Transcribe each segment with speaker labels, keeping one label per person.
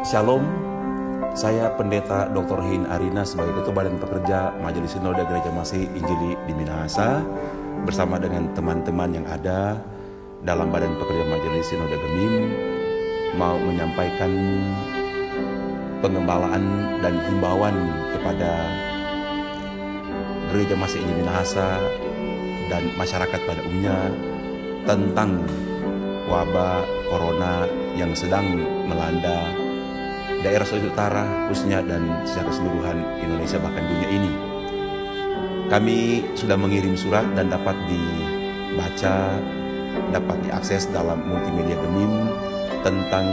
Speaker 1: Shalom, saya Pendeta Dr. Hein Arina sebagai Ketua Badan Pekerja Majelis Sinode Gereja Masih Injili di Minahasa bersama dengan teman-teman yang ada dalam Badan Pekerja Majelis Sinode Gemim mau menyampaikan pengembalaan dan himbauan kepada Gereja Masih Injili Minahasa dan masyarakat pada umumnya tentang wabah corona yang sedang melanda daerah Sulawesi Utara khususnya dan secara keseluruhan Indonesia bahkan dunia ini. Kami sudah mengirim surat dan dapat dibaca, dapat diakses dalam multimedia Gemim tentang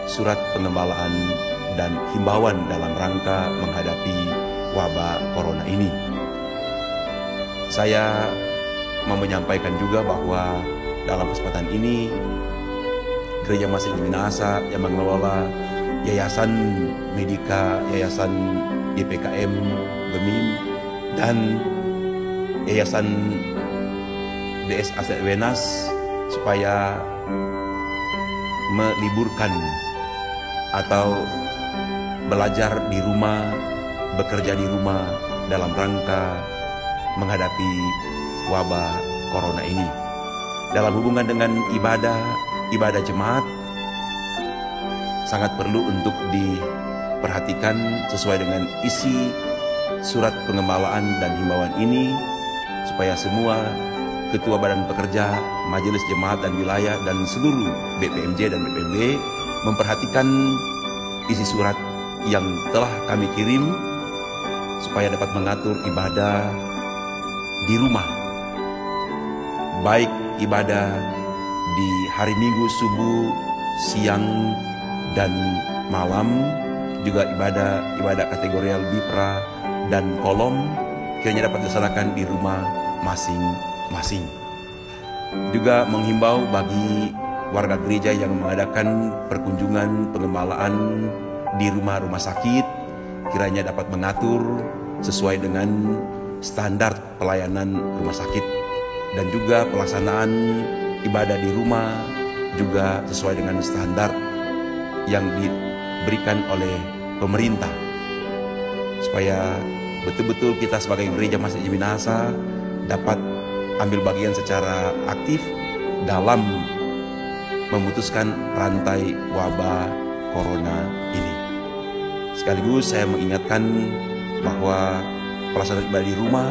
Speaker 1: surat pengembalaan dan himbauan dalam rangka menghadapi wabah corona ini. Saya mau menyampaikan juga bahwa dalam kesempatan ini Gereja Masih Injili Minahasa yang mengelola Yayasan Medika, Yayasan YPKM Gemim, dan Yayasan DS Aset Wenas supaya meliburkan atau belajar di rumah, bekerja di rumah dalam rangka menghadapi wabah corona ini. Dalam hubungan dengan ibadah jemaat sangat perlu untuk diperhatikan sesuai dengan isi surat pengembalaan dan himbauan ini supaya semua ketua badan pekerja, majelis jemaat dan wilayah dan seluruh BPMJ dan BPMB memperhatikan isi surat yang telah kami kirim supaya dapat mengatur ibadah di rumah, baik ibadah di hari Minggu subuh, siang, dan malam, juga ibadah kategorial Bipra dan Kolom kiranya dapat dilaksanakan di rumah masing-masing. Juga menghimbau bagi warga gereja yang mengadakan perkunjungan pengembalaan di rumah-rumah sakit kiranya dapat mengatur sesuai dengan standar pelayanan rumah sakit, dan juga pelaksanaan ibadah di rumah juga sesuai dengan standar yang diberikan oleh pemerintah, supaya betul-betul kita sebagai Gereja Masih Injili Minahasa dapat ambil bagian secara aktif dalam memutuskan rantai wabah corona ini. Sekaligus saya mengingatkan bahwa pelaksanaan ibadah di rumah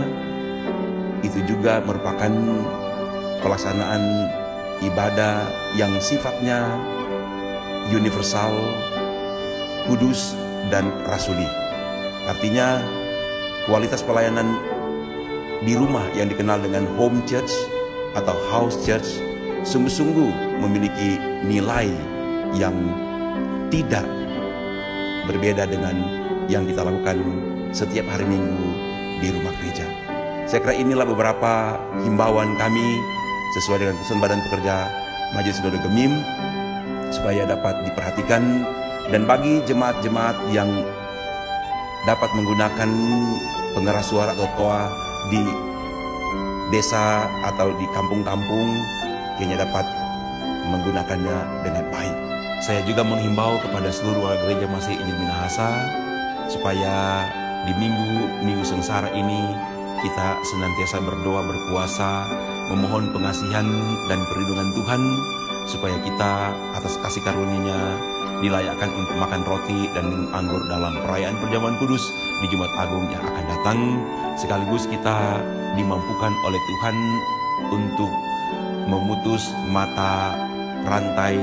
Speaker 1: itu juga merupakan pelaksanaan ibadah yang sifatnya universal, kudus, dan rasuli. Artinya kualitas pelayanan di rumah yang dikenal dengan home church atau house church sungguh-sungguh memiliki nilai yang tidak berbeda dengan yang kita lakukan setiap hari Minggu di rumah gereja. Saya kira inilah beberapa himbauan kami sesuai dengan pesan Badan Pekerja Majelis Sinode Gemim supaya dapat diperhatikan, dan bagi jemaat-jemaat yang dapat menggunakan pengeras suara atau toa di desa atau di kampung-kampung kayaknya dapat menggunakannya dengan baik. Saya juga menghimbau kepada seluruh warga Gereja Masih Injili Minahasa supaya di minggu sengsara ini kita senantiasa berdoa, berpuasa, memohon pengasihan dan perlindungan Tuhan supaya kita atas kasih karunia-Nya dilayakkan untuk makan roti dan minum anggur dalam perayaan perjamuan kudus di Jumat Agung yang akan datang. Sekaligus kita dimampukan oleh Tuhan untuk memutus mata rantai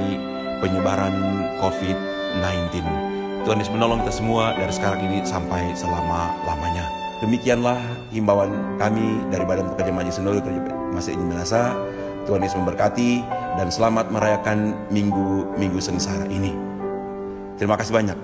Speaker 1: penyebaran COVID-19. Tuhan Yesus menolong kita semua dari sekarang ini sampai selama-lamanya. Demikianlah himbauan kami dari Badan Pekerja Majelis Sinode Gereja Masih Injili Minahasa. Tuhan Yesus memberkati dan selamat merayakan minggu sengsara ini. Terima kasih banyak.